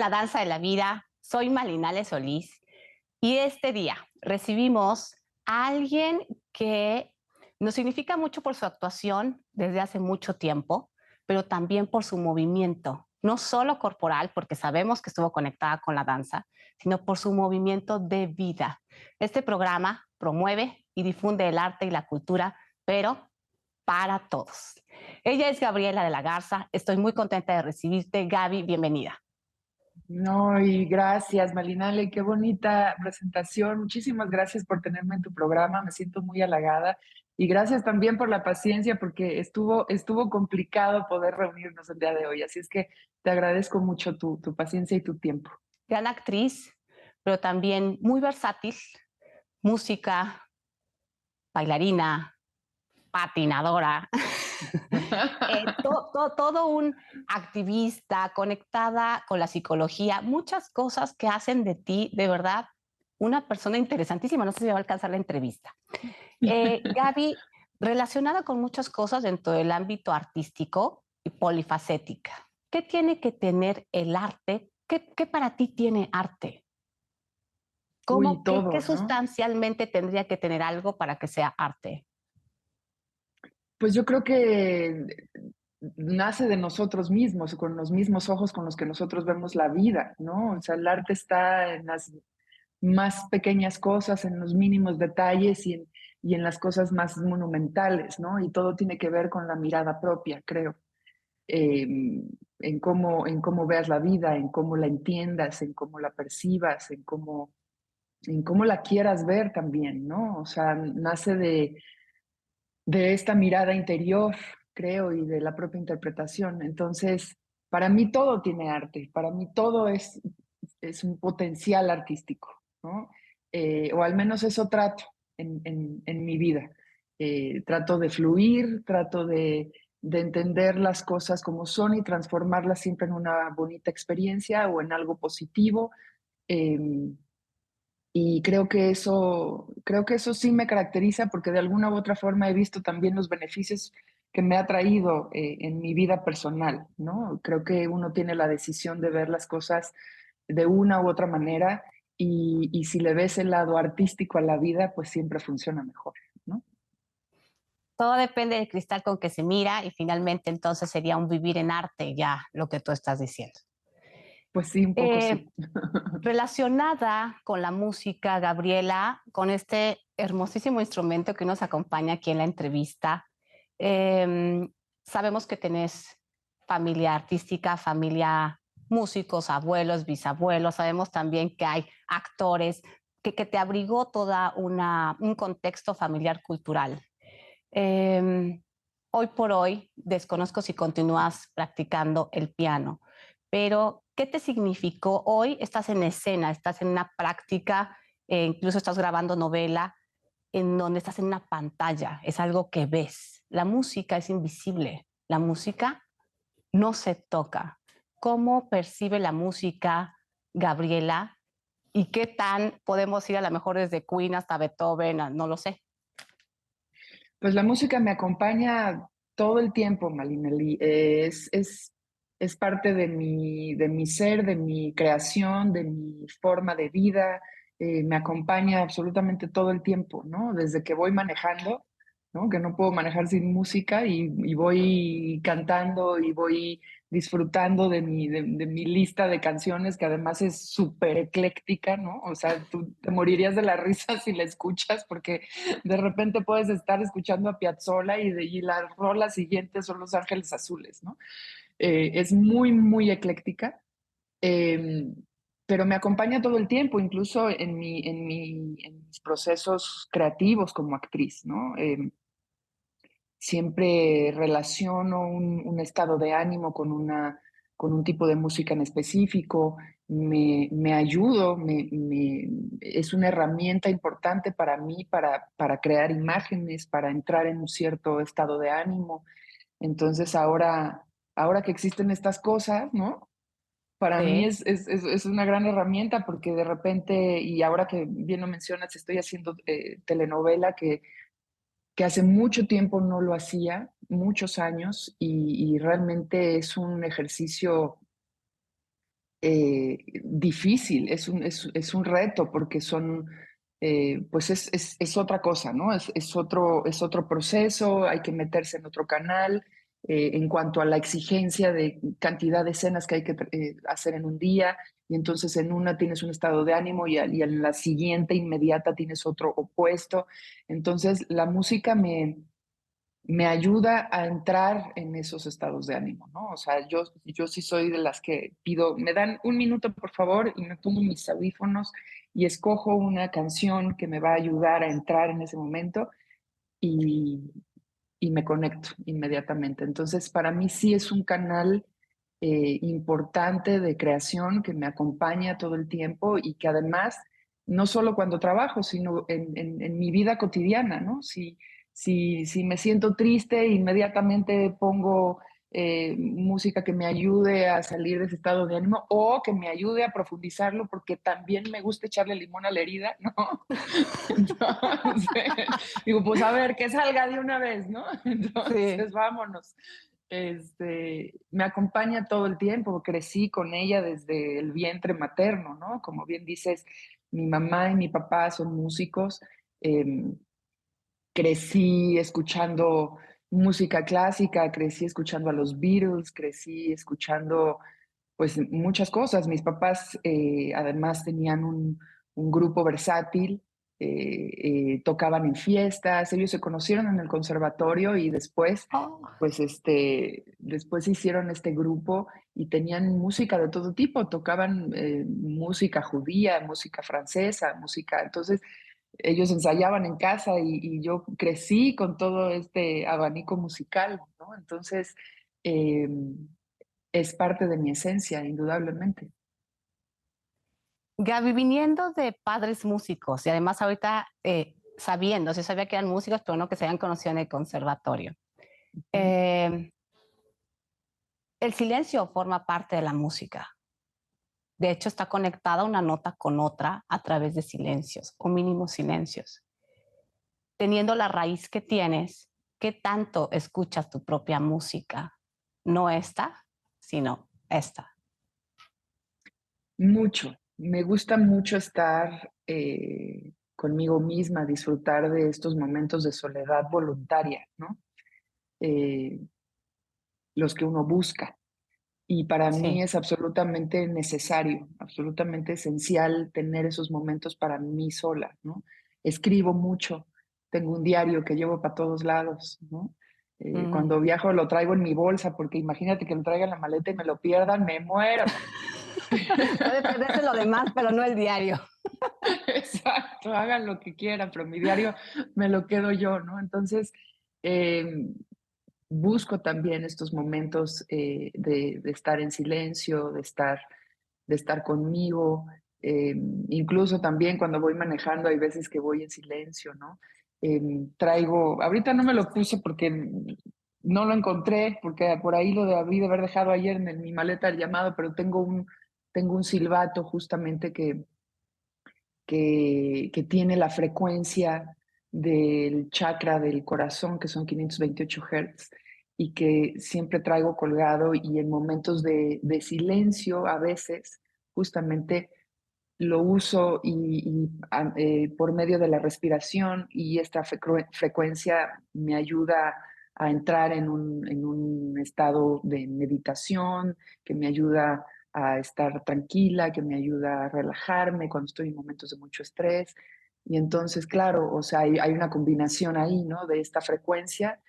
La Danza de la Vida. Soy Malinale Solís y este día recibimos a alguien que nos significa mucho por su actuación desde hace mucho tiempo, pero también por su movimiento, no solo corporal, porque sabemos que estuvo conectada con la danza, sino por su movimiento de vida. Este programa promueve y difunde el arte y la cultura, pero para todos. Ella es Gabriela de la Garza. Estoy muy contenta de recibirte. Gaby, bienvenida. No, y gracias, Malinale, qué bonita presentación. Muchísimas gracias por tenerme en tu programa, me siento muy halagada. Y gracias también por la paciencia, porque estuvo complicado poder reunirnos el día de hoy. Así es que te agradezco mucho tu paciencia y tu tiempo. Gran actriz, pero también muy versátil, música, bailarina, patinadora, todo un activista conectada con la psicología, muchas cosas que hacen de ti, de verdad, una persona interesantísima. No sé si va a alcanzar la entrevista. Gaby, relacionada con muchas cosas dentro del ámbito artístico y polifacética. ¿Qué tiene que tener el arte? ¿Qué para ti tiene arte? Uy, ¿Qué todo, ¿no? sustancialmente tendría que tener algo para que sea arte? Pues yo creo que nace de nosotros mismos, con los mismos ojos con los que nosotros vemos la vida, ¿no? O sea, el arte está en las más pequeñas cosas, en los mínimos detalles y en las cosas más monumentales, ¿no? Y todo tiene que ver con la mirada propia, creo, eh, en cómo veas la vida, en cómo la entiendas, en cómo la percibas, en cómo la quieras ver también, ¿no? O sea, nace de esta mirada interior, creo, y de la propia interpretación. Entonces, para mí todo tiene arte, para mí todo es un potencial artístico, ¿no? O al menos eso trato en mi vida. Trato de fluir, trato de entender las cosas como son y transformarlas siempre en una bonita experiencia o en algo positivo. Eh, y creo que eso sí me caracteriza porque de alguna u otra forma he visto también los beneficios que me ha traído en mi vida personal, ¿no? Creo que uno tiene la decisión de ver las cosas de una u otra manera y si le ves el lado artístico a la vida, pues siempre funciona mejor, ¿no? Todo depende del cristal con que se mira y finalmente entonces sería un vivir en arte ya lo que tú estás diciendo. Pues sí, un poco Eh, sí. Relacionada con la música, Gabriela, con este hermosísimo instrumento que nos acompaña aquí en la entrevista, eh, sabemos que tenés familia artística, familia músicos, abuelos, bisabuelos, sabemos también que hay actores, que te abrigó toda un contexto familiar cultural. Eh, Hoy por hoy desconozco si continúas practicando el piano, pero ¿qué te significó? Hoy estás en escena, estás en una práctica, incluso estás grabando novela, en donde estás en una pantalla, es algo que ves. La música es invisible, la música no se toca. ¿Cómo percibe la música Gabriela? ¿Y qué tan podemos ir a lo mejor desde Queen hasta Beethoven? No lo sé. Pues la música me acompaña todo el tiempo, Malineli. Es parte de mi ser, de mi creación, de mi forma de vida. Me acompaña absolutamente todo el tiempo, ¿no? Desde que voy manejando, ¿no? Que no puedo manejar sin música y voy cantando y voy disfrutando de mi lista de canciones, que además es súper ecléctica, ¿no? O sea, tú te morirías de la risa si la escuchas porque de repente puedes estar escuchando a Piazzolla y la rola siguiente son Los Ángeles Azules, ¿no? Es muy, muy ecléctica, eh, pero me acompaña todo el tiempo, incluso en mis procesos creativos como actriz, ¿no? Siempre relaciono un estado de ánimo con un tipo de música en específico, me ayudo, es una herramienta importante para mí para crear imágenes, para entrar en un cierto estado de ánimo. Entonces ahora que existen estas cosas, ¿no? Para mí Sí. es una gran herramienta porque de repente, y ahora que bien lo mencionas, estoy haciendo telenovela que hace mucho tiempo no lo hacía, muchos años, y realmente es un ejercicio difícil, es un reto porque son, pues es otra cosa, ¿no? Es otro proceso, hay que meterse en otro canal. En cuanto a la exigencia de cantidad de escenas que hay que hacer en un día, y entonces en una tienes un estado de ánimo y en la siguiente inmediata tienes otro opuesto. Entonces la música me ayuda a entrar en esos estados de ánimo, ¿no? O sea, yo sí soy de las que pido, me dan un minuto, por favor, y me pongo mis audífonos y escojo una canción que me va a ayudar a entrar en ese momento y, y me conecto inmediatamente. Entonces, para mí sí es un canal importante de creación que me acompaña todo el tiempo y que además, no solo cuando trabajo, sino en mi vida cotidiana, ¿no? Si me siento triste, inmediatamente pongo música que me ayude a salir de ese estado de ánimo o que me ayude a profundizarlo porque también me gusta echarle limón a la herida, ¿no? Entonces, digo, pues a ver, que salga de una vez, ¿no? Sí. Entonces, vámonos. Me acompaña todo el tiempo, crecí con ella desde el vientre materno, ¿no? Como bien dices, mi mamá y mi papá son músicos. em, Crecí escuchando música clásica, crecí escuchando a los Beatles, crecí escuchando pues muchas cosas. Mis papás además tenían un grupo versátil, tocaban en fiestas, ellos se conocieron en el conservatorio y después, Oh, pues después hicieron este grupo y tenían música de todo tipo, tocaban música judía, música francesa, música, entonces ellos ensayaban en casa y yo crecí con todo este abanico musical, ¿no? Entonces, eh, es parte de mi esencia, indudablemente. Gaby, viniendo de padres músicos y además ahorita sabiendo, si sabía que eran músicos, pero no que se habían conocido en el conservatorio. Ujú. Eh, el silencio forma parte de la música. De hecho, está conectada una nota con otra a través de silencios o mínimos silencios. Teniendo la raíz que tienes, ¿qué tanto escuchas tu propia música? No esta, sino esta. Mucho. Me gusta mucho estar conmigo misma, disfrutar de estos momentos de soledad voluntaria, ¿no? Eh, los que uno busca. Y para mí Sí. es absolutamente necesario, absolutamente esencial tener esos momentos para mí sola, ¿no? Escribo mucho, tengo un diario que llevo para todos lados, ¿no? Mm. Cuando viajo lo traigo en mi bolsa, porque imagínate que lo traiga en la maleta y me lo pierdan, me muero. Puede perderse lo demás, pero no el diario. Exacto, hagan lo que quieran, pero mi diario me lo quedo yo, ¿no? Entonces, eh, busco también estos momentos de estar en silencio, de estar conmigo. eh, Incluso también cuando voy manejando, hay veces que voy en silencio, ¿no? Traigo, ahorita no me lo puse porque no lo encontré, porque por ahí lo debí de haber dejado ayer en mi maleta del llamado, pero tengo un silbato justamente que tiene la frecuencia del chakra del corazón, que son 528 Hz, y que siempre traigo colgado y en momentos de silencio a veces justamente lo uso por medio de la respiración y esta frecuencia me ayuda a entrar en un estado de meditación, que me ayuda a estar tranquila, que me ayuda a relajarme cuando estoy en momentos de mucho estrés. Y entonces, claro, o sea, hay una combinación ahí, ¿no? De esta frecuencia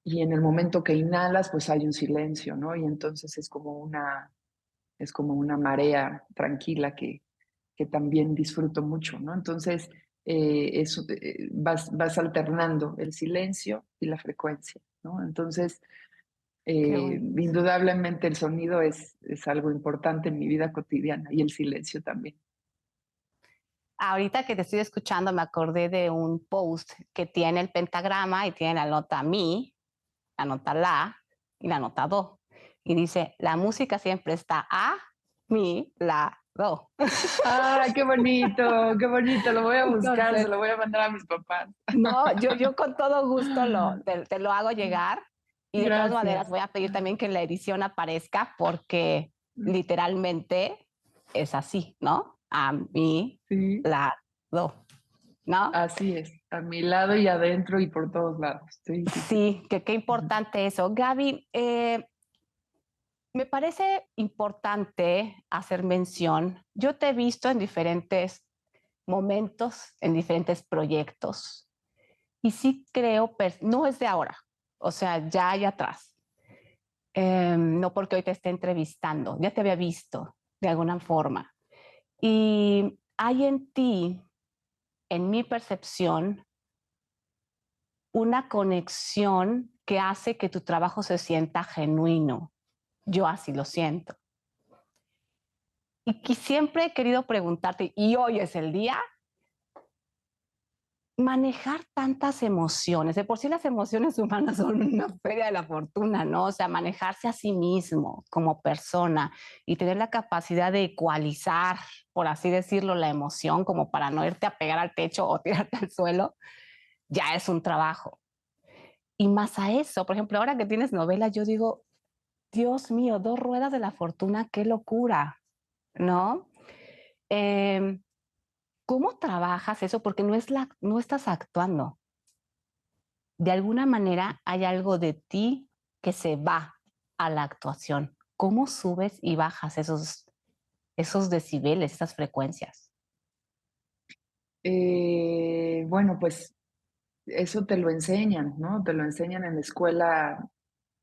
y en el momento que inhalas, pues hay un silencio, ¿no? Y entonces es como una marea tranquila que también disfruto mucho, ¿no? Entonces, vas alternando el silencio y la frecuencia, ¿no? Entonces, Qué bonito. indudablemente el sonido es algo importante en mi vida cotidiana y el silencio también. Ahorita que te estoy escuchando, me acordé de un post que tiene el pentagrama y tiene la nota mi, la nota la y la nota do. Y dice, la música siempre está a, mi, la, do. ¡Ay, qué bonito! Lo voy a buscar, se Entonces, lo voy a mandar a mis papás. no, yo con todo gusto te lo hago llegar y de todas maneras Gracias. voy a pedir también que en la edición aparezca porque literalmente es así, ¿no? A mi Sí, lado, ¿no? así es, a mi lado y adentro y por todos lados. Sí, sí, sí. Sí, que qué Ujú. importante eso. Gaby, me parece importante hacer mención. Yo te he visto en diferentes momentos, en diferentes proyectos, y sí creo, no es de ahora, o sea, ya hay atrás. No porque hoy te esté entrevistando, ya te había visto de alguna forma. Y hay en ti, en mi percepción, una conexión que hace que tu trabajo se sienta genuino. Yo así lo siento. Y que siempre he querido preguntarte, y hoy es el día, manejar tantas emociones. De por sí las emociones humanas son una feria de la fortuna, ¿no? O sea, manejarse a sí mismo como persona y tener la capacidad de ecualizar, por así decirlo, la emoción como para no irte a pegar al techo o tirarte al suelo, ya es un trabajo. Y más a eso, por ejemplo, ahora que tienes novela, yo digo, Dios mío, dos ruedas de la fortuna, qué locura, ¿no? Eh, ¿Cómo trabajas eso? Porque no estás actuando. De alguna manera hay algo de ti que se va a la actuación. ¿Cómo subes y bajas esos decibeles, esas frecuencias? Bueno, pues eso te lo enseñan, ¿no? Te lo enseñan en la escuela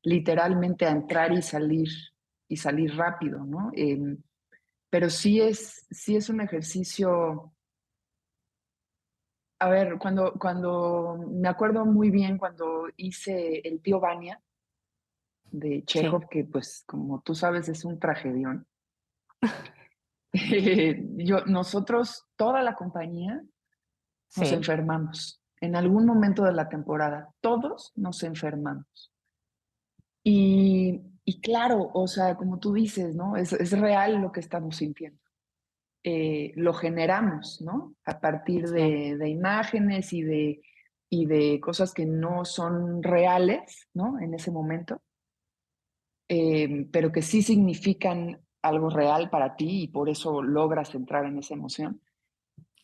literalmente a entrar y salir rápido, ¿no? Pero sí es un ejercicio. A ver, cuando me acuerdo muy bien cuando hice El tío Vania de Sí, Chekhov, que pues como tú sabes es un tragedión. Nosotros, toda la compañía, nos sí, enfermamos. En algún momento de la temporada, todos nos enfermamos. Y claro, o sea, como tú dices, ¿no? Es real lo que estamos sintiendo. Lo generamos, ¿no? A partir sí, de imágenes y de cosas que no son reales, ¿no? En ese momento, pero que sí significan algo real para ti y por eso logras entrar en esa emoción.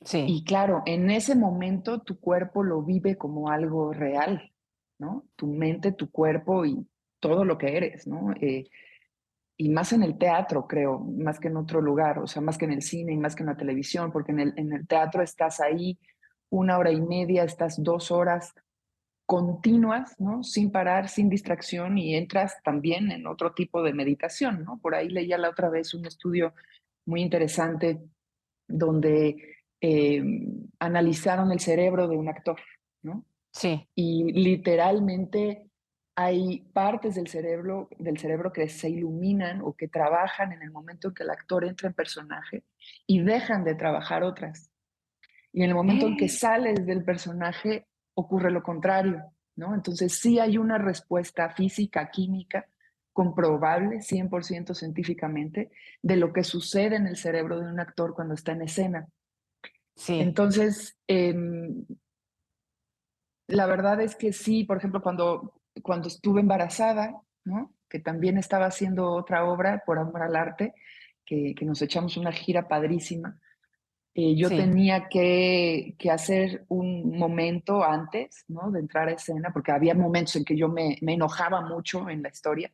sí, Y claro, en ese momento tu cuerpo lo vive como algo real, ¿no? Tu mente, tu cuerpo y todo lo que eres, ¿no? Y más en el teatro, creo, más que en otro lugar, o sea, más que en el cine y más que en la televisión, porque en el teatro estás ahí 1 hora y media, estás 2 horas continuas, ¿no? Sin parar, sin distracción y entras también en otro tipo de meditación, ¿no? Por ahí leía la otra vez un estudio muy interesante donde eh, analizaron el cerebro de un actor, ¿no? sí. Y literalmente hay partes del cerebro que se iluminan o que trabajan en el momento en que el actor entra en personaje y dejan de trabajar otras. Y en el momento en que sales del personaje ocurre lo contrario, ¿no? Entonces sí hay una respuesta física, química, comprobable 100% científicamente de lo que sucede en el cerebro de un actor cuando está en escena. Sí, Entonces, la verdad es que sí, por ejemplo, cuando estuve embarazada, ¿no? Que también estaba haciendo otra obra por amor al arte, que nos echamos una gira padrísima. Yo sí, tenía que hacer un momento antes, ¿no? De entrar a escena, porque había momentos en que yo me enojaba mucho en la historia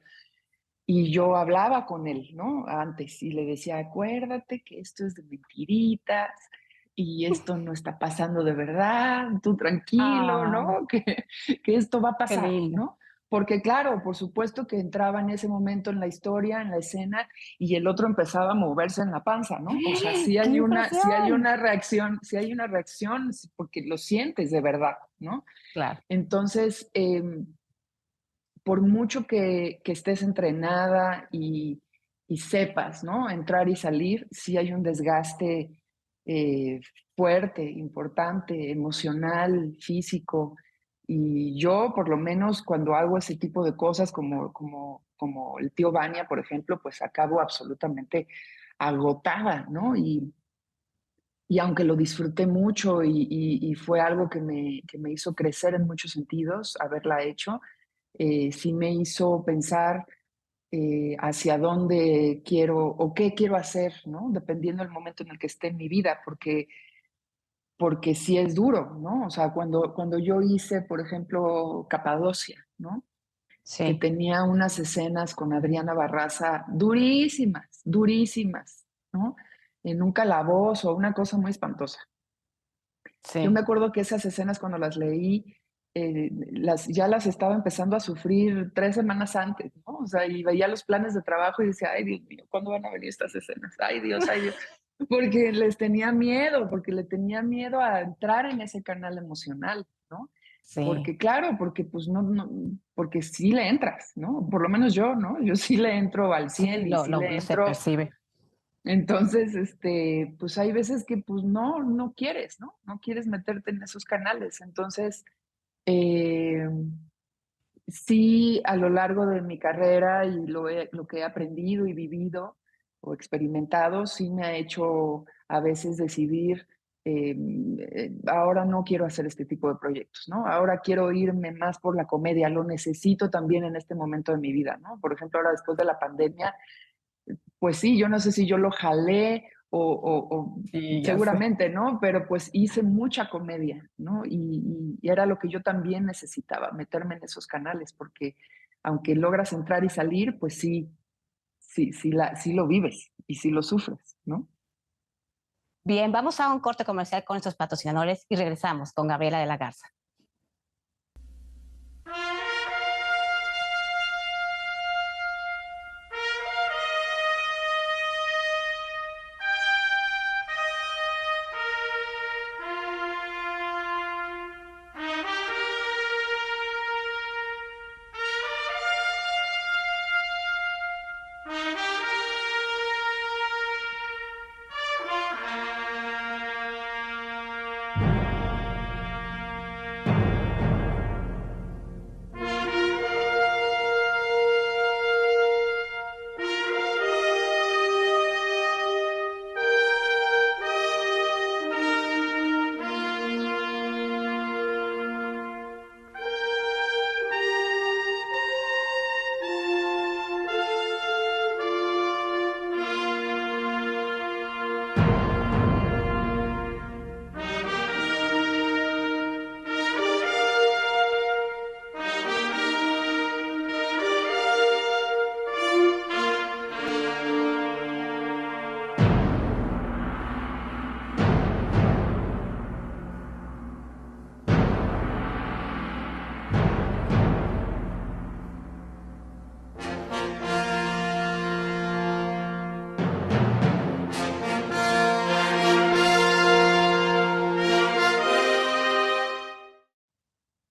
y yo hablaba con él, ¿no? Antes y le decía, acuérdate que esto es de mentiritas y esto no está pasando de verdad, tú tranquilo, ah, ¿no? Que esto va a qué pasar, lindo. ¿no? Porque claro, por supuesto que entraba en ese momento en la historia, en la escena, y el otro empezaba a moverse en la panza, ¿no? O sea, ¡Qué impresión! sí hay una reacción, porque lo sientes de verdad, ¿no? Claro, Entonces, por mucho que estés entrenada y sepas, ¿no? Entrar y salir, sí hay un desgaste eh, fuerte, importante, emocional, físico. Y yo, por lo menos, cuando hago ese tipo de cosas, como el tío Vania, por ejemplo, pues acabo absolutamente agotada, ¿no? Y aunque lo disfruté mucho y fue algo que me hizo crecer en muchos sentidos, haberla hecho, sí me hizo pensar hacia dónde quiero o qué quiero hacer, ¿no? Dependiendo del momento en el que esté en mi vida, porque sí es duro, ¿no? O sea, cuando yo hice, por ejemplo, Capadocia, ¿no? Que Sí, tenía unas escenas con Adriana Barraza durísimas, durísimas, ¿no? En un calabozo, una cosa muy espantosa. Yo me sí. acuerdo que esas escenas cuando las leí, ya las estaba empezando a sufrir 3 semanas antes, ¿no? O sea, y veía los planes de trabajo y decía, ay, Dios mío, ¿cuándo van a venir estas escenas? Ay, Dios, porque les tenía miedo, porque le tenía miedo a entrar en ese canal emocional, ¿no? Sí, Porque claro, porque pues no, porque sí le entras, ¿no? Por lo menos yo, ¿no? Yo sí le entro al sí, 100 y sí le se entro. percibe. Entonces, pues hay veces que pues no quieres, ¿no? No quieres meterte en esos canales. Entonces, eh, sí, a lo largo de mi carrera y lo que he aprendido y vivido o experimentado, sí me ha hecho a veces decidir, ahora no quiero hacer este tipo de proyectos, ¿no? Ahora quiero irme más por la comedia, lo necesito también en este momento de mi vida, ¿no? Por ejemplo, ahora después de la pandemia, pues sí, yo no sé si yo lo jalé o Sí, ya sé. seguramente, ¿no? Pero pues hice mucha comedia, ¿no? Y era lo que yo también necesitaba, meterme en esos canales, porque aunque logras entrar y salir, pues sí lo vives y sí lo sufres, ¿no? Bien, vamos a un corte comercial con nuestros patrocinadores y regresamos con Gabriela de la Garza.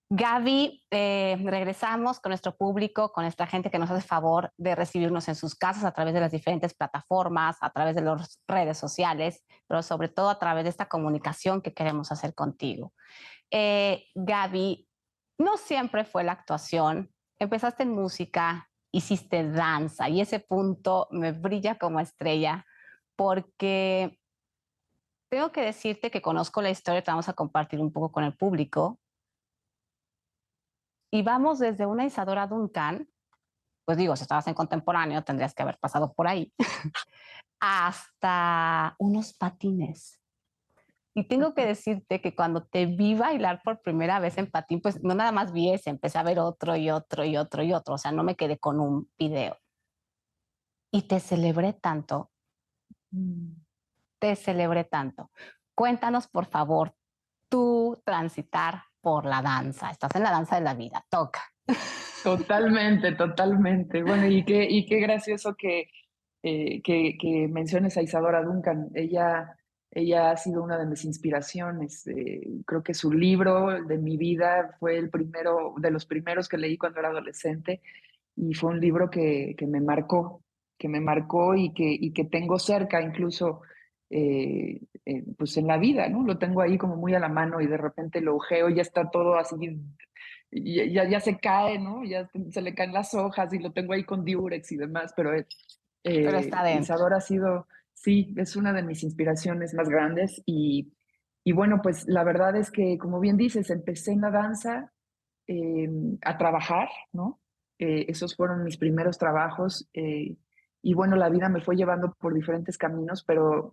Gaby, regresamos con nuestro público, con nuestra gente que nos hace favor de recibirnos en sus casas a través de las diferentes plataformas, a través de las redes sociales, pero sobre todo a través de esta comunicación que queremos hacer contigo. Gaby, no siempre fue la actuación. Empezaste en música, hiciste danza y ese punto me brilla como estrella porque tengo que decirte que conozco la historia, te vamos a compartir un poco con el público. Y vamos desde una Isadora Duncan, pues digo, si estabas en contemporáneo tendrías que haber pasado por ahí, hasta unos patines. Y tengo que decirte que cuando te vi bailar por primera vez en patín, pues no nada más vi ese, empecé a ver otro y otro y otro y otro, o sea, no me quedé con un video. Y Mm. te celebré tanto. Cuéntanos, por favor, tú transitar por la danza. Estás en la danza de la vida, toca. Totalmente, totalmente. Bueno, y qué gracioso que menciones a Isadora Duncan. Ella ha sido una de mis inspiraciones. Creo que su libro de mi vida fue el primero, de los primeros que leí cuando era adolescente, y fue un libro que me marcó y que tengo cerca incluso, pues en la vida, ¿no? Lo tengo ahí como muy a la mano y de repente lo ojeo y ya está todo así, ya se cae, ¿no? Ya se le caen las hojas y lo tengo ahí con diurex y demás, pero Pero está dentro. Isadora ha sido, sí, es una de mis inspiraciones más grandes y bueno, pues la verdad es que, como bien dices, empecé en la danza, a trabajar, ¿no? Esos fueron mis primeros trabajos. Y bueno, la vida me fue llevando por diferentes caminos, pero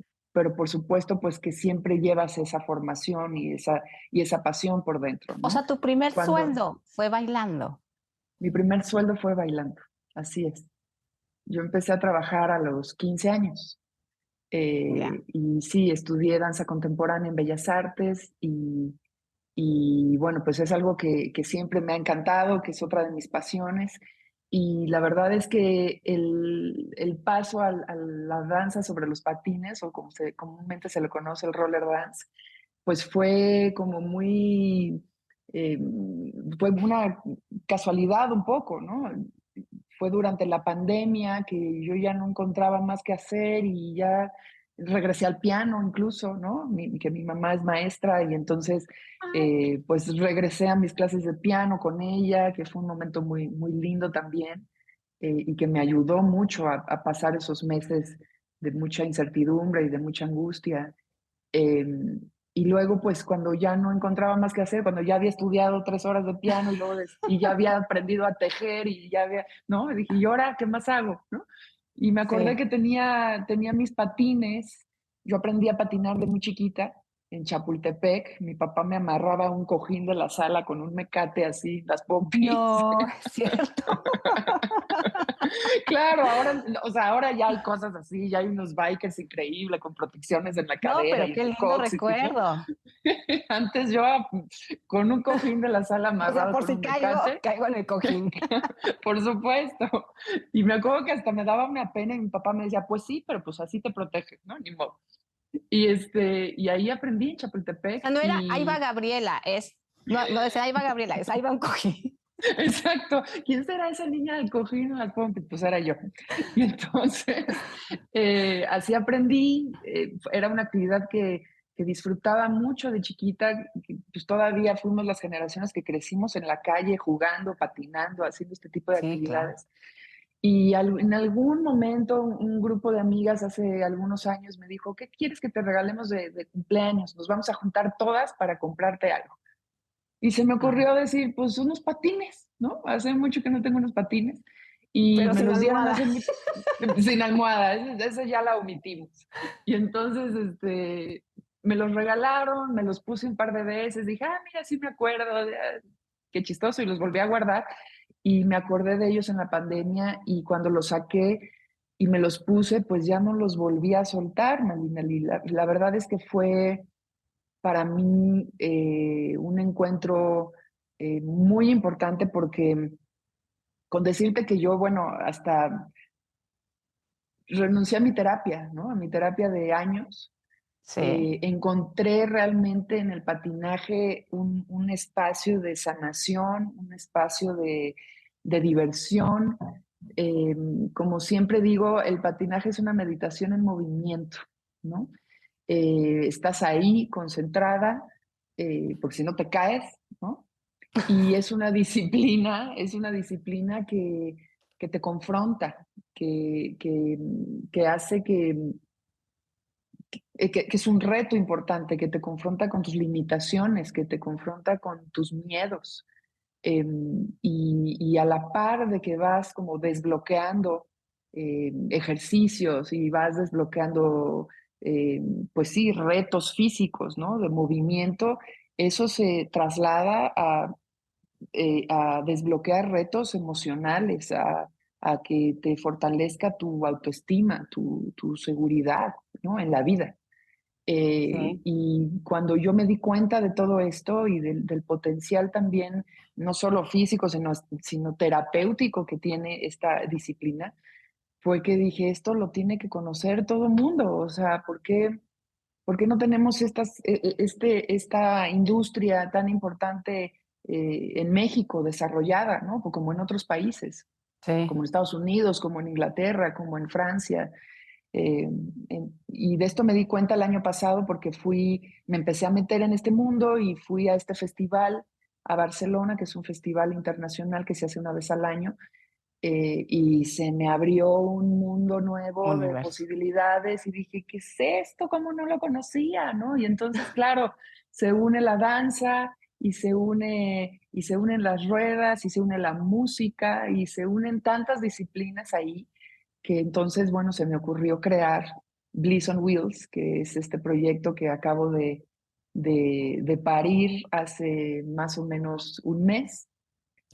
por supuesto, pues que siempre llevas esa formación y esa pasión por dentro, O ¿no? sea, tu primer Cuando sueldo fue bailando. mi primer sueldo fue bailando, así es. Yo empecé a trabajar a los 15 años. Ya. Y sí, estudié danza contemporánea en Bellas Artes y bueno, pues es algo que siempre me ha encantado, que es otra de mis pasiones. Y la verdad es que el paso a la danza sobre los patines, o como comúnmente se le conoce, el roller dance, pues fue como muy, eh, fue una casualidad un poco, ¿no? Fue durante la pandemia que yo ya no encontraba más que hacer y ya regresé al piano incluso, ¿no? Que mi mamá es maestra y entonces Ay, pues regresé a mis clases de piano con ella, que fue un momento muy, muy lindo también y que me ayudó mucho a pasar esos meses de mucha incertidumbre y de mucha angustia. Eh, y luego, pues, cuando ya no encontraba más que hacer, cuando ya había estudiado 3 horas de piano y luego y ya había aprendido a tejer y ya había, ¿no? Y dije, ¿y ahora qué más hago? ¿No? Y me acordé sí. que tenía mis patines. Yo aprendí a patinar de muy chiquita en Chapultepec. Mi papá me amarraba a un cojín de la sala con un mecate así, las pompis. No, es cierto. Claro, ahora, o sea, ahora ya hay cosas así, ya hay unos bikers increíbles con protecciones en la No, cadera pero y en qué el lindo coxis, ¿no? recuerdo. Antes yo con un cojín de la sala O sea, amarrado por con si un caigo, mecate, caigo en el cojín. por supuesto. Y me acuerdo que hasta me daba una pena y mi papá me decía, pues sí, pero pues así te proteges, ¿no? Ni modo. Y ahí aprendí en O sea, Chapultepec no era ahí va y Gabriela, es, no, no es ahí va Gabriela, es ahí va un cojín. exacto. ¿Quién será esa niña del cojín en las pompis? Pues era yo. Y entonces, así aprendí. Era una actividad que disfrutaba mucho de chiquita. Pues todavía fuimos las generaciones que crecimos en la calle jugando, patinando, haciendo este tipo de Sí, claro. actividades. Y en algún momento un grupo de amigas hace algunos años me dijo, ¿qué quieres que te regalemos de cumpleaños? Nos vamos a juntar todas para comprarte algo. Y se me Ajá. ocurrió decir, pues unos patines, ¿no? Hace mucho que no tengo unos patines y Pero me sin los dieron almohada. hace mucho, sin almohada, esa ya la omitimos. Y entonces, me los regalaron, me los puse un par de veces, dije, mira, sí me acuerdo, qué chistoso, y los volví a guardar. Y me acordé de ellos en la pandemia y cuando los saqué y me los puse, pues ya no los volví a soltar, Malina. La verdad es que fue para mí un encuentro muy importante porque con decirte que yo, bueno, hasta renuncié a mi terapia, ¿no? A mi terapia de años. Sí, Encontré realmente en el patinaje un espacio de sanación, un espacio de diversión. Eh, Como siempre digo, el patinaje es una meditación en movimiento, ¿no? Estás ahí concentrada, porque si no te caes, ¿no? Y es una disciplina que te confronta, que hace que es un reto importante, que te confronta con tus limitaciones, que te confronta con tus miedos. Y a la par de que vas como desbloqueando ejercicios y vas desbloqueando, eh, pues sí, retos físicos, ¿no? De movimiento, eso se traslada a desbloquear retos emocionales, a que te fortalezca tu autoestima, tu seguridad, ¿no? En la vida. sí, Y cuando yo me di cuenta de todo esto y del potencial también, no solo físico, sino terapéutico que tiene esta disciplina, fue que dije, esto lo tiene que conocer todo el mundo. O sea, por qué no tenemos esta industria tan importante en México desarrollada, ¿no? Como en otros países, sí. como en Estados Unidos, como en Inglaterra, como en Francia? Eh, y de esto me di cuenta el año pasado porque me empecé a meter en este mundo y fui a este festival a Barcelona, que es un festival internacional que se hace una vez al año, y se me abrió un mundo nuevo de Universo. posibilidades y dije, ¿qué es esto? ¿Cómo no lo conocía? ¿No? Y entonces, claro, se une la danza y se unen las ruedas, y se une la música, y se unen tantas disciplinas ahí, que entonces, bueno, se me ocurrió crear Bliss on Wheels, que es este proyecto que acabo de parir hace más o menos un mes,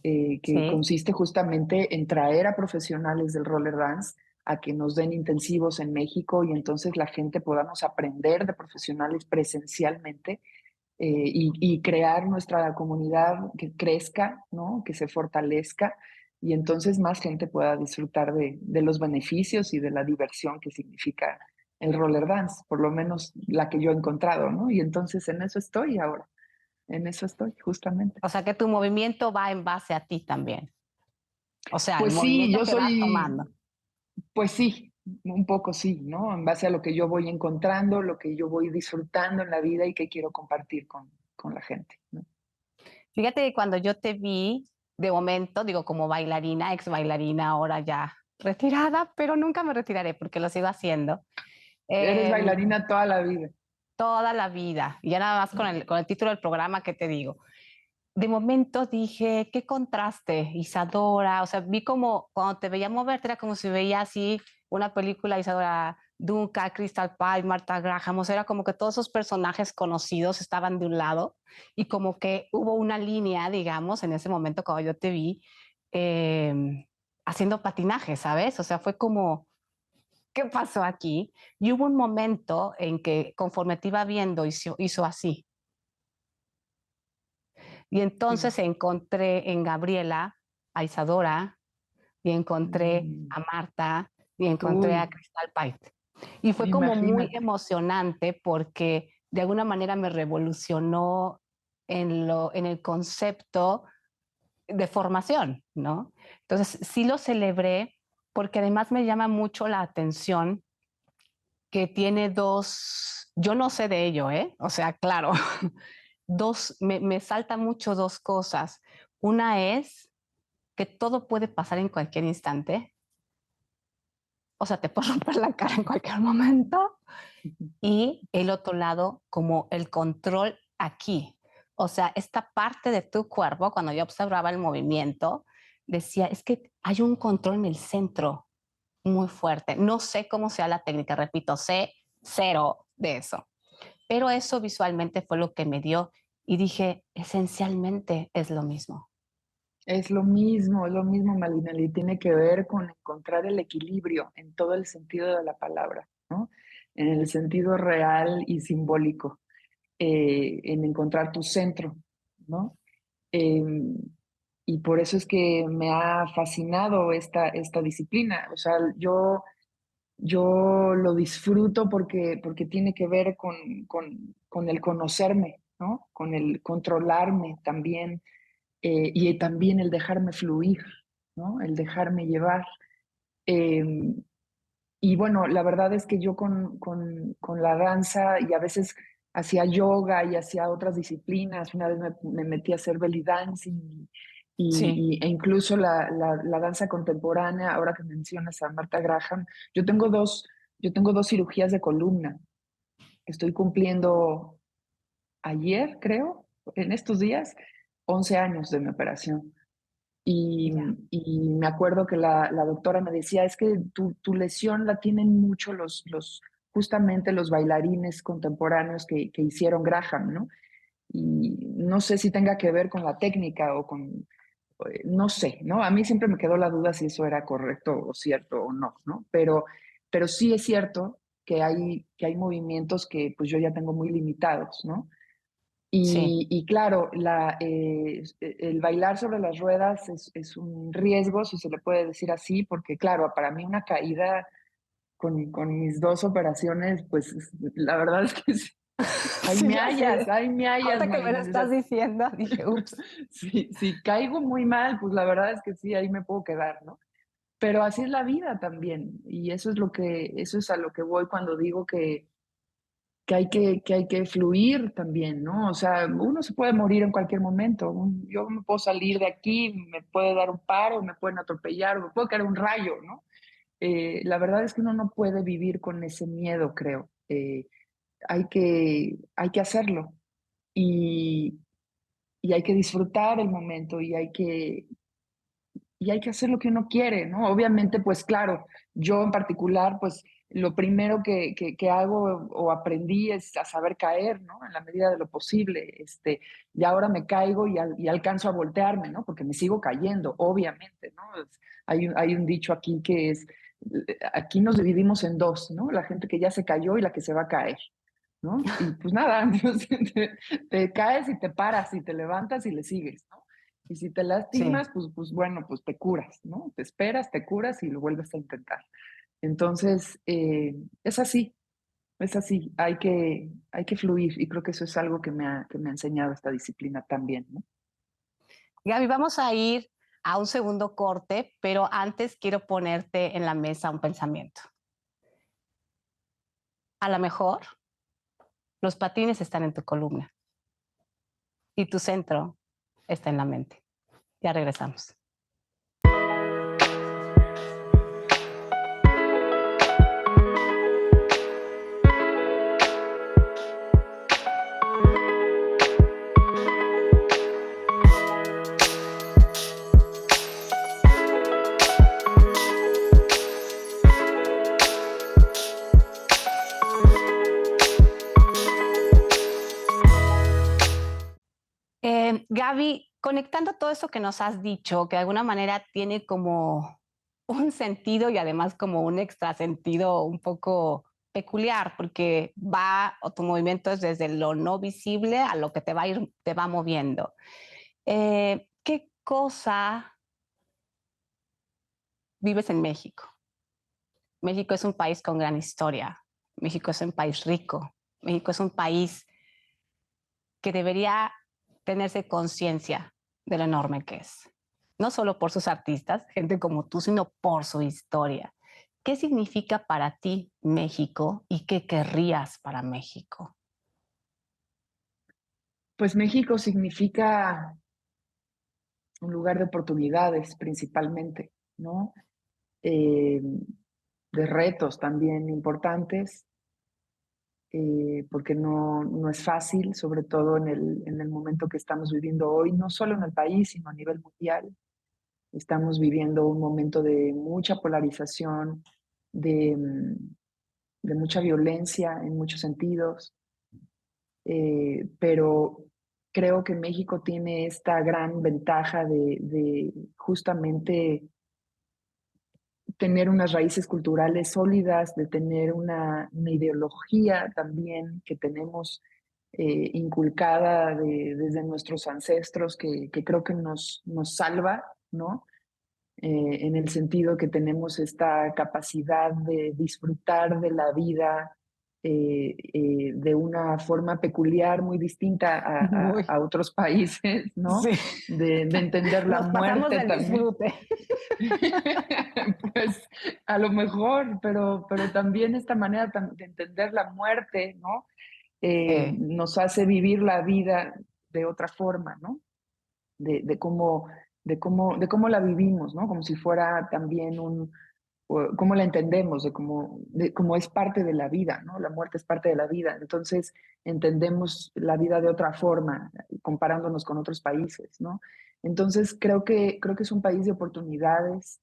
que Sí. consiste justamente en traer a profesionales del roller dance a que nos den intensivos en México y entonces la gente podamos aprender de profesionales presencialmente, y crear nuestra comunidad que crezca, ¿no? Que se fortalezca y entonces más gente pueda disfrutar de los beneficios y de la diversión que significa el roller dance, por lo menos la que yo he encontrado, ¿no? Y entonces en eso estoy ahora, en eso estoy justamente. O sea que tu movimiento va en base a ti también. O sea, el Pues sí, movimiento yo que vas soy, tomando. pues sí, un poco sí, ¿no? En base a lo que yo voy encontrando, lo que yo voy disfrutando en la vida y que quiero compartir con la gente, ¿no? Fíjate que cuando yo te vi, de momento, digo, como bailarina, ex bailarina, ahora ya retirada, pero nunca me retiraré porque lo sigo haciendo. Eres Em, bailarina toda la vida. Toda la vida. Y ya nada más con el título del programa que te digo. De momento dije, qué contraste, Isadora. O sea, vi como cuando te veía moverte, era como si veía así una película, Isadora Duncan, Crystal Pine, Marta Graham. O sea, era como que todos esos personajes conocidos estaban de un lado y como que hubo una línea, digamos, en ese momento cuando yo te vi haciendo patinaje, ¿sabes? O sea, fue como, ¿qué pasó aquí? Y hubo un momento en que conforme te iba viendo, hizo así. Y Sí. entonces encontré en Gabriela a Isadora y encontré Mm. a Marta y encontré a Uy, Crystal Pite. Y fue como muy imagínate. emocionante porque de alguna manera me revolucionó en el concepto de formación, ¿no? Entonces sí lo celebré porque además me llama mucho la atención que tiene dos, yo no sé de ello, ¿eh? O sea, claro, me salta mucho dos cosas. Una es que todo puede pasar en cualquier instante, o sea, te puedes romper la cara en cualquier momento, Ujú. y el otro lado, como el control aquí. O sea, esta parte de tu cuerpo, cuando yo observaba el movimiento, decía, es que hay un control en el centro muy fuerte. No sé cómo sea la técnica, repito, sé cero de eso, pero eso visualmente fue lo que me dio y dije, esencialmente es lo mismo. Es lo mismo, Malinali. Tiene que ver con encontrar el equilibrio en todo el sentido de la palabra, ¿no? En el sentido real y simbólico, en encontrar tu centro, ¿no? Em, y por eso es que me ha fascinado esta disciplina. O sea, yo lo disfruto porque tiene que ver con el conocerme, ¿no? Con el controlarme también, y también el dejarme fluir, ¿no? El dejarme llevar. Eh, y bueno, la verdad es que yo con la danza y a veces hacía yoga y hacía otras disciplinas, una vez me metí a hacer belly dancing Sí. e incluso la danza contemporánea, ahora que mencionas a Marta Graham, yo tengo dos, yo tengo dos cirugías de columna. Estoy cumpliendo ayer, creo, en estos días, 11 años de mi operación. Y, Ya. y me acuerdo que la doctora me decía, es que tu lesión la tienen mucho justamente los bailarines contemporáneos que hicieron Graham, ¿no? Y no sé si tenga que ver con la técnica o con, no sé, ¿no? A mí siempre me quedó la duda si eso era correcto o cierto o no, ¿no? Pero sí es cierto que hay movimientos que pues yo ya tengo muy limitados, ¿no? Sí. Y claro, el bailar sobre las ruedas es un riesgo, si se le puede decir así, porque claro, para mí una caída con mis dos operaciones, pues la verdad es que sí, Sí, ya sé. ahí me hallas, Ahorita que me lo Marina. O sea, estás diciendo, dije, ups. si caigo muy mal, pues la verdad es que sí, ahí me puedo quedar, ¿no? Pero así es la vida también, y eso es a lo que voy cuando digo que hay que fluir también, ¿no? O sea, uno se puede morir en cualquier momento. Yo me puedo salir de aquí, me puede dar un paro, me pueden atropellar, o me puede caer un rayo, ¿no? La verdad es que uno no puede vivir con ese miedo, creo. Hay que hacerlo. Y, y hay que disfrutar el momento y hay que hacer lo que uno quiere, ¿no? Obviamente, pues claro, yo en particular, pues lo primero que hago o aprendí es a saber caer, ¿no? En la medida de lo posible. Y ahora me caigo y alcanzo a voltearme, ¿no? Porque me sigo cayendo, obviamente, ¿no? Hay un dicho aquí que es, aquí nos dividimos en dos, ¿no? La gente que ya se cayó y la que se va a caer, ¿no? Y pues nada, entonces te caes y te paras y te levantas y le sigues, ¿no? Y si te Sí. lastimas, pues bueno, pues te curas, ¿no? Te esperas, te curas y lo vuelves a intentar. Entonces, es así, hay que fluir y creo que eso es algo que me ha enseñado esta disciplina también, ¿no? Gaby, vamos a ir a un segundo corte, pero antes quiero ponerte en la mesa un pensamiento. A lo mejor los patines están en tu columna y tu centro está en la mente. Ya regresamos. Gaby, conectando todo eso que nos has dicho, que de alguna manera tiene como un sentido y además como un extrasentido un poco peculiar, porque va o tu movimiento es desde lo no visible a lo que te va a ir, te va moviendo. ¿Qué cosa vives en México? México es un país con gran historia. México es un país rico. México es un país que debería tenerse conciencia de lo enorme que es. No solo por sus artistas, gente como tú, sino por su historia. ¿Qué significa para ti México y qué querrías para México? Pues México significa un lugar de oportunidades principalmente, ¿no? Eh, de retos también importantes, porque no es fácil, sobre todo en el momento que estamos viviendo hoy, no solo en el país, sino a nivel mundial. Estamos viviendo un momento de mucha polarización, de, de mucha violencia en muchos sentidos, pero creo que México tiene esta gran ventaja de justamente tener unas raíces culturales sólidas, de tener una ideología también que tenemos inculcada desde nuestros ancestros, que creo que nos salva, ¿no? En el sentido que tenemos esta capacidad de disfrutar de la vida de una forma peculiar, muy distinta Muy, a otros países, ¿no? sí, De entender la nos pasamos muerte del también. disfrute. Pues a lo mejor, pero también esta manera de entender la muerte, ¿no? Sí, Nos hace vivir la vida de otra forma, ¿no? De cómo, de cómo la vivimos, ¿no? Como si fuera también cómo la entendemos, de cómo es parte de la vida, ¿no? La muerte es parte de la vida. Entonces, entendemos la vida de otra forma, comparándonos con otros países, ¿no? Entonces, creo que es un país de oportunidades,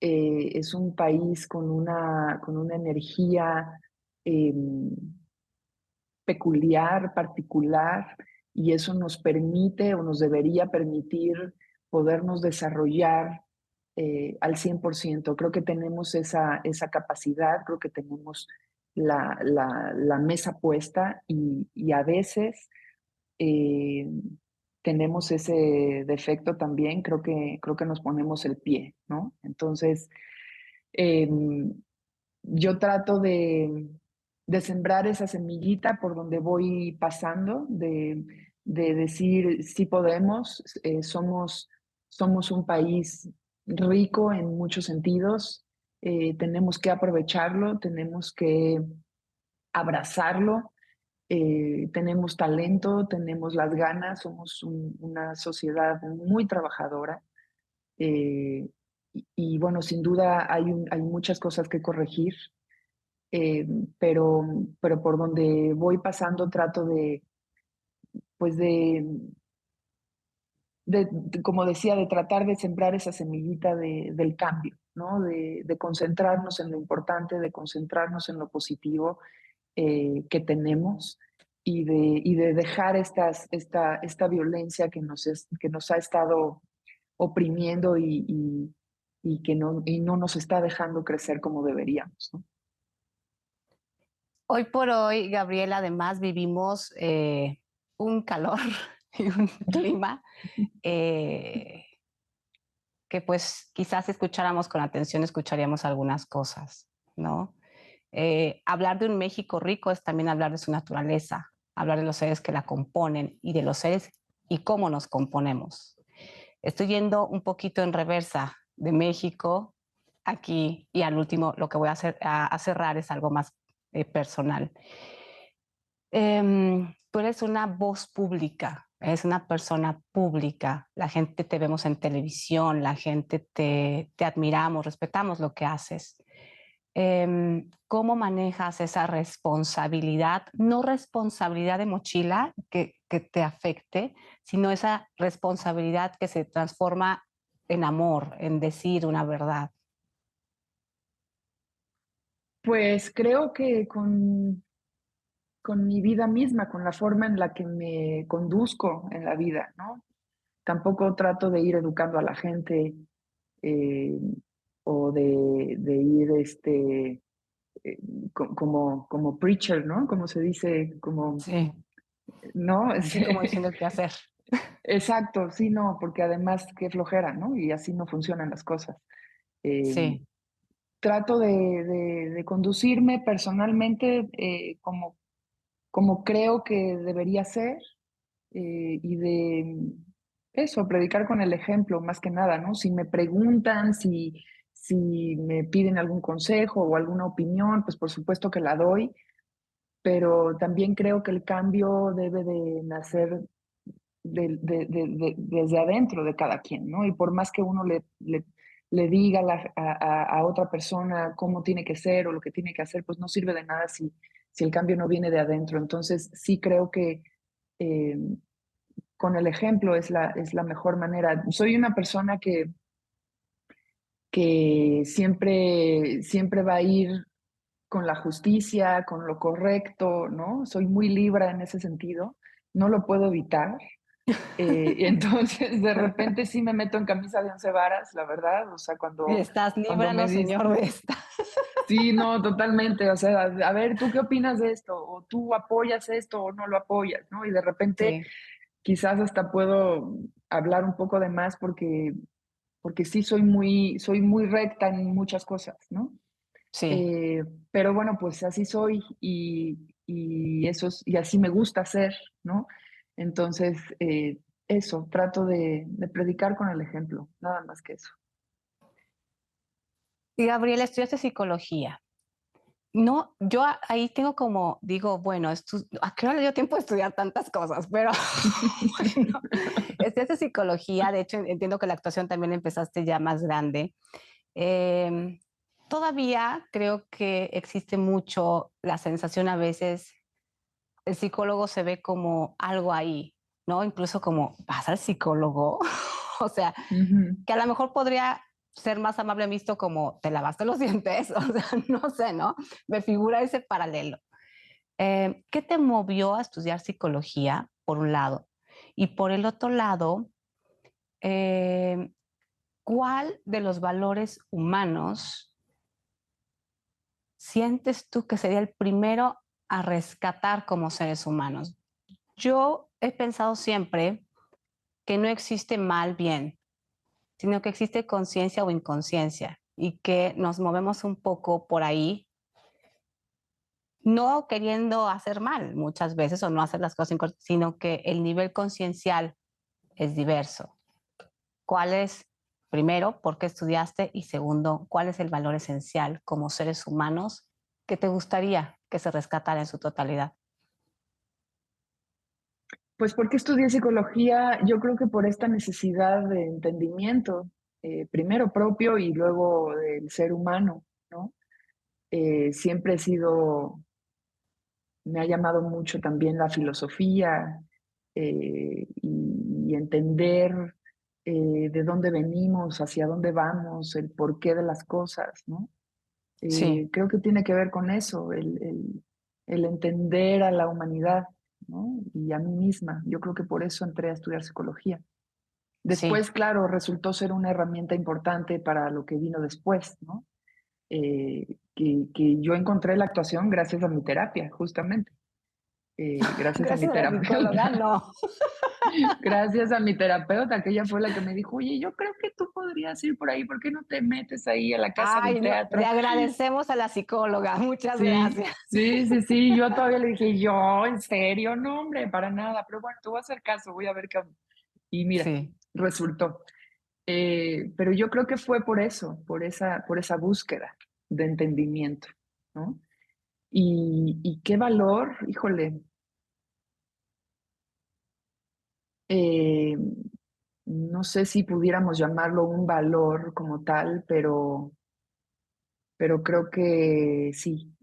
es un país con una energía eh, peculiar, particular, y eso nos permite o nos debería permitir podernos desarrollar al 100%. Creo que tenemos esa capacidad, creo que tenemos la mesa puesta y a veces eh, tenemos ese defecto también, creo que nos ponemos el pie, ¿no? Entonces, eh, yo trato de sembrar esa semillita por donde voy pasando, de decir, sí podemos, somos un país rico en muchos sentidos, tenemos que aprovecharlo, tenemos que abrazarlo, tenemos talento, tenemos las ganas, somos una sociedad muy trabajadora. eh, y bueno, sin duda hay muchas cosas que corregir, eh, pero, pero por donde voy pasando trato pues como decía, de tratar de sembrar esa semillita del cambio, ¿no? De concentrarnos en lo importante, de concentrarnos en lo positivo que tenemos y de dejar esta violencia que nos ha estado oprimiendo y que no nos está dejando crecer como deberíamos, ¿no? Hoy por hoy, Gabriela, además vivimos un calor y un clima eh, que pues quizás si escucháramos con atención escucharíamos algunas cosas, ¿no? Hablar de un México rico es también hablar de su naturaleza, hablar de los seres que la componen y de los seres y cómo nos componemos. Estoy yendo un poquito en reversa de México aquí y al último lo que voy a hacer a cerrar es algo más personal. Tú eres una voz pública, eres una persona pública, la gente te vemos en televisión, la gente te admiramos, respetamos lo que haces. ¿Cómo manejas esa responsabilidad? No responsabilidad de mochila que te afecte, sino esa responsabilidad que se transforma en amor, en decir una verdad. Pues creo que con mi vida misma, con la forma en la que me conduzco en la vida, ¿no? Tampoco trato de ir educando a la gente eh, o de ir eh, como preacher, ¿no? Como se dice, como, Sí, ¿no? sí, como diciendo el qué hacer. Exacto, sí, no, porque además qué flojera, ¿no? Y así no funcionan las cosas. Eh, Sí, Trato de conducirme personalmente como creo que debería ser y de eso, predicar con el ejemplo más que nada, ¿no? Si me preguntan, si me piden algún consejo o alguna opinión, pues por supuesto que la doy, pero también creo que el cambio debe de nacer desde adentro de cada quien, ¿no? Y por más que uno le diga a otra persona cómo tiene que ser o lo que tiene que hacer, pues no sirve de nada si el cambio no viene de adentro. Entonces, sí creo que eh, con el ejemplo es la mejor manera. Soy una persona que siempre va a ir con la justicia, con lo correcto, ¿no? Soy muy libra en ese sentido, no lo puedo evitar. Y entonces de repente sí me meto en camisa de 11 varas, la verdad, o sea, y cuando, estás, cuando me líbranos, dices, Señor, de esta. sí, no, totalmente, o sea, a ver, ¿tú qué opinas de esto? O tú apoyas esto o no lo apoyas, ¿no? Y de repente Sí, quizás hasta puedo hablar un poco de más porque sí soy muy recta en muchas cosas, ¿no? sí. Eh, pero bueno, pues así soy y así me gusta ser, ¿no? Entonces, eso, trato de predicar con el ejemplo, nada más que eso. Y Gabriela, estudiaste psicología. No, yo ahí tengo como, digo, bueno, ¿a qué hora le dio tiempo de estudiar tantas cosas? Pero bueno, estudiaste psicología, de hecho entiendo que la actuación también empezaste ya más grande. Eh, Todavía creo que existe mucho la sensación a veces, el psicólogo se ve como algo ahí, ¿no? Incluso como, ¿vas al psicólogo? O sea, Ujú. que a lo mejor podría ser más amable visto como te lavaste los dientes, o sea, no sé, ¿no? Me figura ese paralelo. ¿Qué te movió a estudiar psicología, por un lado? Y por el otro lado, eh, ¿cuál de los valores humanos sientes tú que sería el primero a rescatar como seres humanos? Yo he pensado siempre que no existe mal, bien, sino que existe conciencia o inconsciencia y que nos movemos un poco por ahí, no queriendo hacer mal muchas veces o no hacer las cosas, sino que el nivel conciencial es diverso. ¿Cuál es, primero, por qué estudiaste? Y segundo, ¿cuál es el valor esencial como seres humanos que te gustaría que se rescatara en su totalidad? Pues porque estudié psicología, yo creo que por esta necesidad de entendimiento, primero propio y luego del ser humano, ¿no? Siempre he sido, me ha llamado mucho también la filosofía y entender. de dónde venimos, hacia dónde vamos, el porqué de las cosas, ¿no? Sí, Creo que tiene que ver con eso, el entender a la humanidad, ¿no? Y a mí misma. Yo creo que por eso entré a estudiar psicología. sí. Después, claro, resultó ser una herramienta importante para lo que vino después, ¿no? Que yo encontré la actuación gracias a mi terapia, justamente. Gracias a mi Gracias a la psicóloga, terapeuta. no. Gracias a mi terapeuta, que ella fue la que me dijo, oye, yo creo que tú podrías ir por ahí, ¿por qué no te metes ahí a la casa del Ay, no, le teatro? agradecemos a la psicóloga, muchas Sí, gracias. sí, sí, sí, yo todavía le dije, yo, ¿en serio? No, hombre, para nada, pero bueno, te voy a hacer caso, voy a ver qué onda. Y mira, Sí, resultó. Pero yo creo que fue por eso, por esa búsqueda de entendimiento, ¿no? Y qué valor, híjole, eh, no sé si pudiéramos llamarlo un valor como tal, pero creo que sí.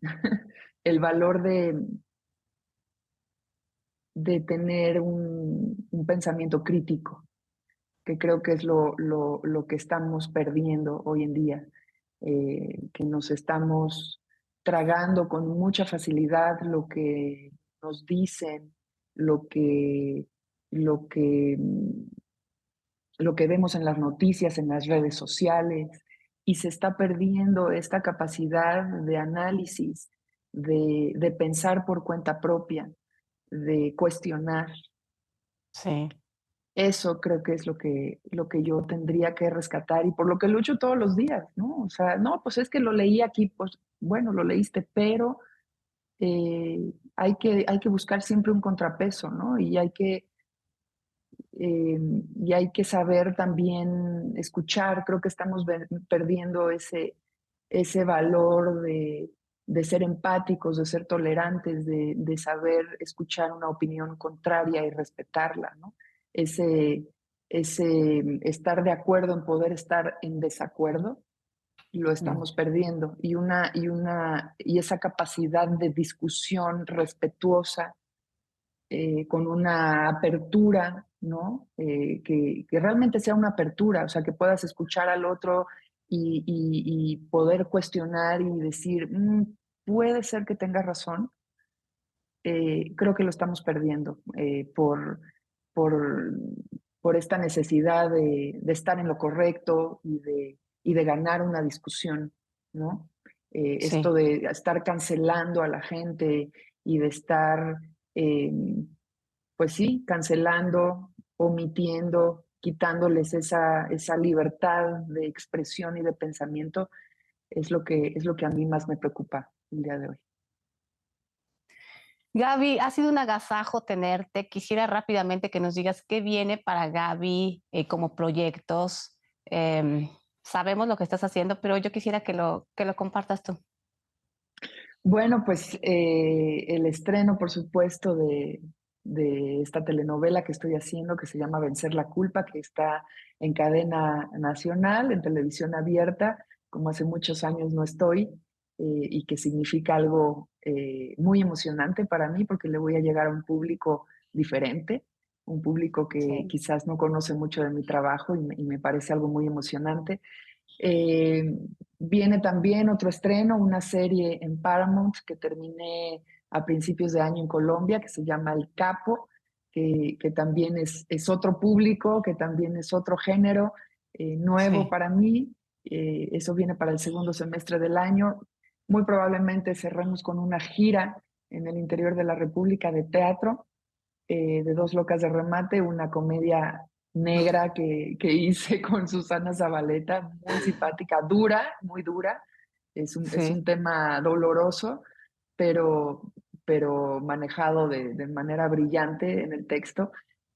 El valor de tener un pensamiento crítico, que creo que es lo que estamos perdiendo hoy en día, que nos estamos tragando con mucha facilidad lo que nos dicen, lo que, lo que, lo que vemos en las noticias, en las redes sociales, y se está perdiendo esta capacidad de análisis, de pensar por cuenta propia, de cuestionar. sí, Eso creo que es lo que yo tendría que rescatar y por lo que lucho todos los días, ¿no? O sea, no, pues es que lo leí aquí, pues bueno, lo leíste, pero hay que buscar siempre un contrapeso, ¿no? Y hay que saber también escuchar. Creo que estamos perdiendo ese valor de ser empáticos, de ser tolerantes, de saber escuchar una opinión contraria y respetarla, ¿no? Ese, ese estar de acuerdo en poder estar en desacuerdo, lo mm, estamos perdiendo. Y esa capacidad de discusión respetuosa, con una apertura, ¿no? Que realmente sea una apertura, o sea, que puedas escuchar al otro y poder cuestionar y decir, puede ser que tengas razón. Creo que lo estamos perdiendo por, por esta necesidad de estar en lo correcto y de ganar una discusión, ¿no? Esto sí. de estar cancelando a la gente y de estar, eh, pues sí, cancelando, omitiendo, quitándoles esa libertad de expresión y de pensamiento, es lo que a mí más me preocupa el día de hoy. Gaby, ha sido un agasajo tenerte. Quisiera rápidamente que nos digas qué viene para Gaby como proyectos. Em, Sabemos lo que estás haciendo, pero yo quisiera que lo compartas tú. Bueno, pues el estreno, por supuesto, de esta telenovela que estoy haciendo, que se llama Vencer la Culpa, que está en cadena nacional, en televisión abierta, como hace muchos años no estoy, y que significa algo muy emocionante para mí, porque le voy a llegar a un público diferente, un público que Sí, quizás no conoce mucho de mi trabajo y me parece algo muy emocionante. Eh, Viene también otro estreno, una serie en Paramount que terminé a principios de año en Colombia, que se llama El Capo, que también es otro público, que también es otro género nuevo sí, para mí. Eso viene para el segundo semestre del año. Muy probablemente cerremos con una gira en el interior de la República de teatro, de Dos Locas de Remate, una comedia negra que hice con Susana Zabaleta, muy simpática, dura, muy dura. Es sí. un tema doloroso, pero, pero manejado de manera brillante en el texto.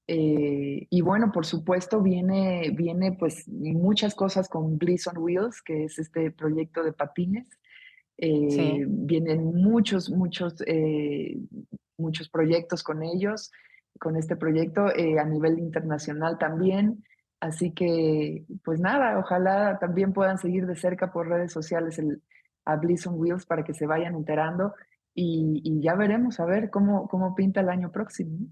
Y bueno, por supuesto, viene pues muchas cosas con Bliss on Wheels, que es este proyecto de patines. Sí. Vienen muchos proyectos con ellos, con este proyecto a nivel internacional también. Así que, pues nada, ojalá también puedan seguir de cerca por redes sociales a Bliss on Wheels para que se vayan enterando y ya veremos a ver cómo pinta el año próximo.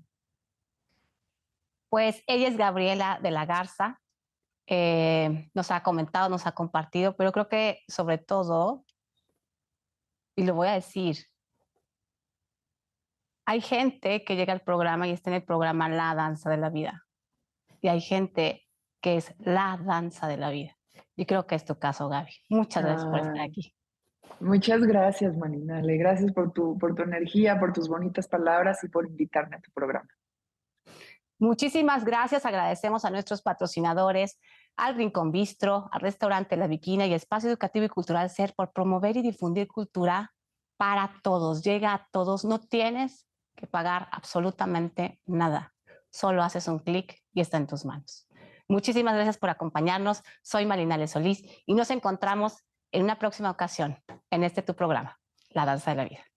Pues ella es Gabriela de la Garza. nos ha comentado, nos ha compartido, pero creo que sobre todo, y lo voy a decir, hay gente que llega al programa y está en el programa La Danza de la Vida. Y hay gente que es la danza de la vida. Y creo que es tu caso, Gaby. Muchas gracias por estar Ay, aquí. muchas gracias, Marinale. Gracias por tu energía, por tus bonitas palabras y por invitarme a tu programa. Muchísimas gracias. Agradecemos a nuestros patrocinadores, al Rincón Bistro, al Restaurante La Viquina y Espacio Educativo y Cultural SER por promover y difundir cultura para todos. Llega a todos. No tienes que pagar absolutamente nada. Solo haces un clic y está en tus manos. Muchísimas gracias por acompañarnos. Soy Marinale Solís y nos encontramos en una próxima ocasión en este tu programa, La Danza de la Vida.